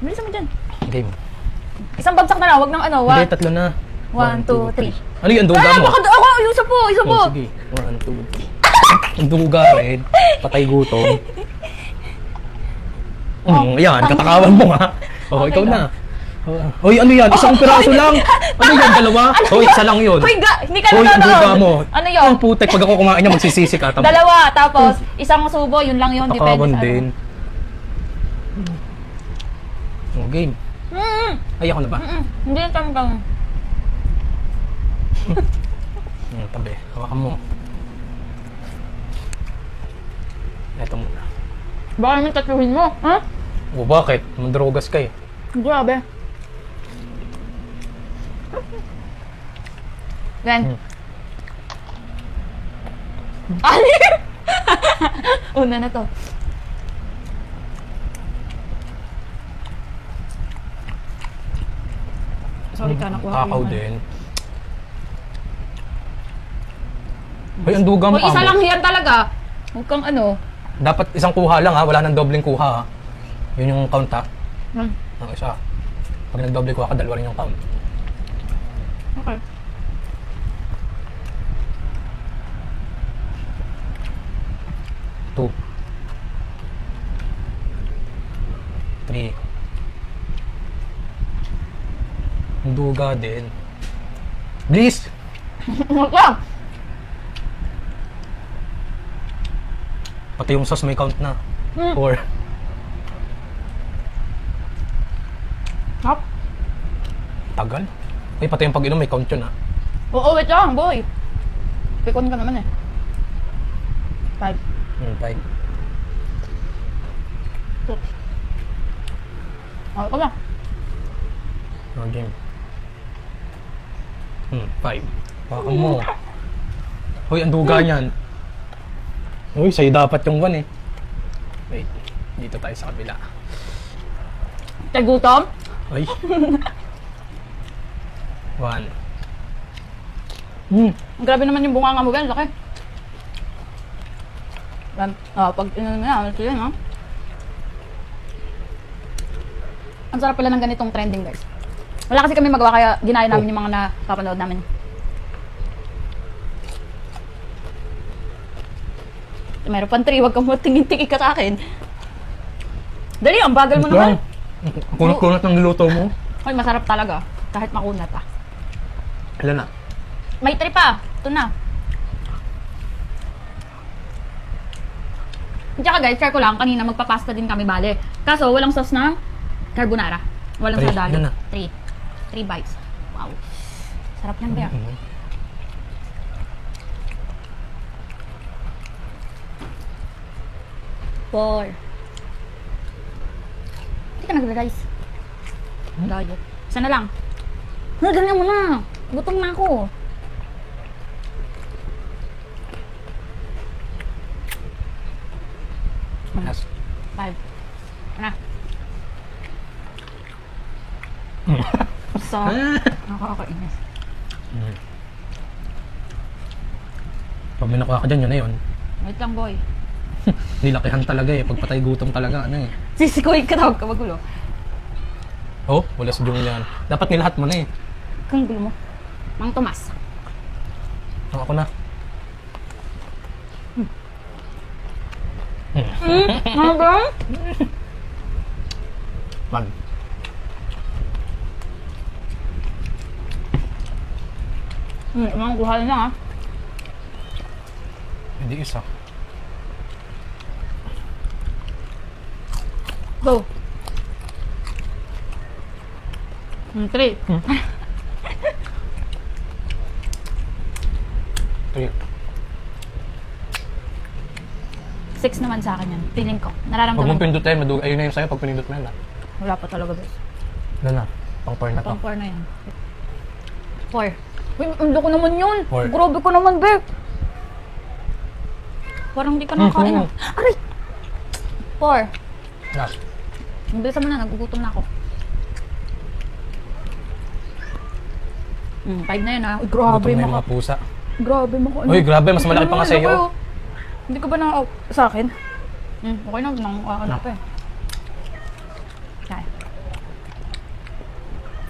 Bilisan mo dyan. Game. Isang bagsak na lang, wag ng ano. Hindi, tatlo na. 1, 2, 3. Ano yung duga mo? Baka ako, isa po, isa po. Oh, sige. 1, 2, 3. Ang duga rin. Patay gutom. Yan, katakawan mo nga. Oh, Okay ikaw ka. na. Hoy, ano yan? Isang piraso lang. Ano yan? Dalawa? Hoy, isa lang yun. Hoy, hindi ka Hoy, ang duga nanonood. mo. Ano yun? Ang putek, pag ako kumain niya, magsisisi ka. Dalawa, tapos isang subo, yun lang yun. Depende Katakawan sa din. Oh, game. ano. Ay, ako na ba? Hindi na tama. Tabi. Hawakan mo. Eto muna. Baka naman tatluhin mo, ha? O, bakit? Mandrogas ka eh. Grabe. Gan. Ali! Una na to. Sorry ka, nakuha ko Kakaw yung ano. din. Hoy, ang duga mo. Hoy, isa amo. lang yan talaga. Huwag kang ano. Dapat isang kuha lang ha, wala nang dobleng kuha ha. Yun yung count ha. Hmm. Ang isa. Pag nagdoble kuha ka, dalawa rin yung count. Okay. Two. Three. Ang duga din. Please! Huwag lang. Pati yung sauce may count na. Hmm. Four. Hop. Tagal. Ay, pati yung pag-inom may count yun ha. Oo, wait lang, boy. Pikon ka naman eh. 5. Five. 6. Okay ka lang. Oh, game. Five. Baka mo. Hoy, ang duga niyan. Uy, sa'yo dapat yung one eh. Wait, dito tayo sa kabila. Tagutom? Ay. One. Grabe naman yung bunganga mo, Ben. Laki. Pag inunom mo na, ano sila, no? Ang sarap pala ng ganitong trending, guys. Wala kasi kami magawa, kaya ginaya namin yung mga napapanood namin. Meron pang 3, wag kang tingin-tingin ka sa akin. Dali, ang bagal mo naman. Kunat-kunat ng niluto mo. Hoy, masarap talaga. Kahit makunat ah. Ilan na? May 3 pa. Ito na. Tsaka guys, share ko lang, kanina magpapasta din kami bale. Kaso walang sauce na carbonara. Walang Three. sadalo. Ilan na? 3 bites. Wow. Sarap yan, Bea. Four. Hindi ka nag-rice. Diet. Isa na lang. Ganyan mo na. Gutom na ako. Yes. 5. Ano? So, nakakainis. Pag may nakuha ka dyan, yun na yun. Wait lang, boy. Nilakihan talaga eh. Pagpatay gutom talaga, ano eh. Sisikuin ka tawag ka magulo. Oh, wala si Julian. Dapat nilahat mo na eh. Kung gulo mo. Mang Tomas. Oh, ako na. Ano ba? Mag. Mga kuha na ha. Hindi isa. Go. 3. Three. 6 naman sa akin yan. Feeling ko. Huwag Nararamdaman mong ko. pindutin. Ayun na yun sa'yo pag pinindot mo yan. Wala pa talaga, guys. Ilan na? Pang 4 na to. Pang 4 na yan. 4. Uy, ang loko naman yun. Four. Grabe ko naman, Bek. Parang di ka nakakain. Aray! 4. Last. Bilisan mo na, nagugutom na ako. 5 na yun ha. Uy, grabe Gutom na yung mo mga pusa. Grabe mo ko. Uy, grabe. Mas malaki pa nga sa'yo. Hindi ko ba na sa akin? Okay na, nang ano pa eh. Kaya.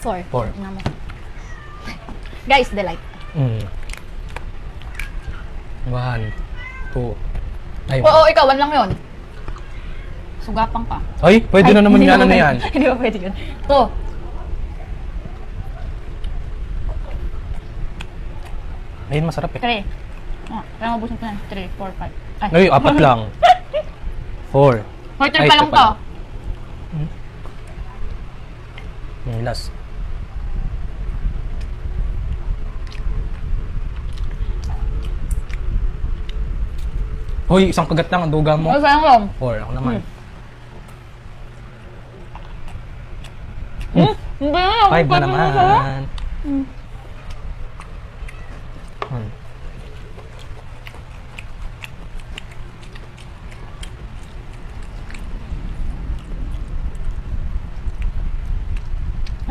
4. Four. Tingnan mo. Guys, delight. 1, 2. Ay, Oo, ikaw, 1 lang yun. Sugapang ka. Ay, pwede na naman Hindi yan, ano pwede. yan. Hindi ba pwede yun? 2. Ayun, masarap eh. 3. Kaya mabusin ko na. 3, 4, 5. Ay, 4 lang. 4. Hotel pa lang to. Yung last. Hoy, isang kagat lang ang duga mo. Ano sayang lang? 4, ako naman. Hindi na. 5 na naman.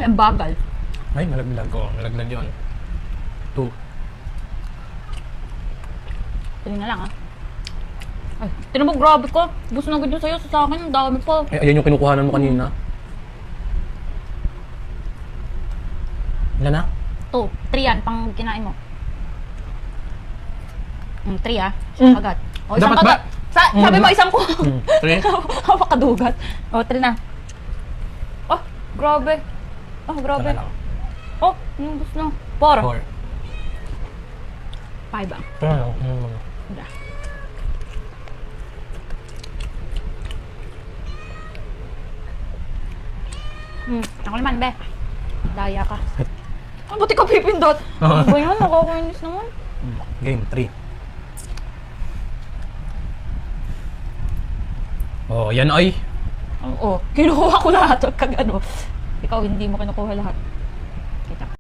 Ay, ang bagal. Ay, nalaglag ko. Nalaglag yun. 2. Pili na lang Ay, tinan mo, grabe ko. Gusto na ganyan sa'yo. Sa akin, ang dami pa. Eh, ayan yung kinukuhanan mo kanina. Ilan na? 2, 3 yan, pang kinain mo. 3 Kagat. O, isang Dapat ba? kagat. Sabi mo, isang ko. 3? Hawakadugat. O, 3 na. Oh, grabe. Oh, grabe. Wala lang. Oh, yung gusto na. 4. 4. 5 Wala lang. Wala. Ako naman, be. Daya ka. Ah, buti ka pipindot. Ano ba yun? Nakakainis naman. Game 3. Oh, yan ay. Oo, kinukuha ko lahat. Kag ano. Ikaw, hindi mo kinukuha lahat. Kita.